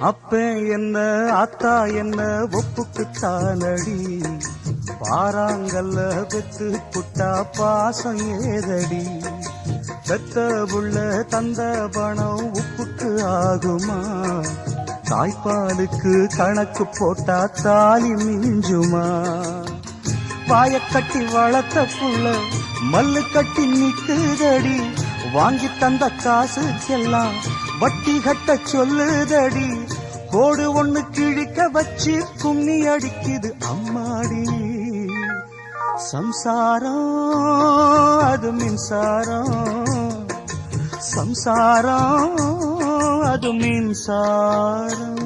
அப்ப என்ன அத்தா என்ன ஒப்புக்குத்தானடி, பாறாங்கல்ல பெத்து புட்டா பாசம் ஏதடி, பெத்த புள்ள தந்த பணம் உப்புக்கு ஆகுமா, தாய்ப்பாலுக்கு கணக்கு போட்டா தாலி மிஞ்சுமா, வாய கட்டி வளர்த்த புள்ள மல்லு கட்டி நிக்குதடி, வாங்கி தந்த காசுக்கெல்லாம் வட்டி கட்ட சொல்லுதடி, கோடு ஒண்ணு கிழிக்க வச்சு கும்மி அடிக்குது அம்மாடி, சம்சாரம் அது மின்சாரம், சம்சாரம் அது மின்சாரம்.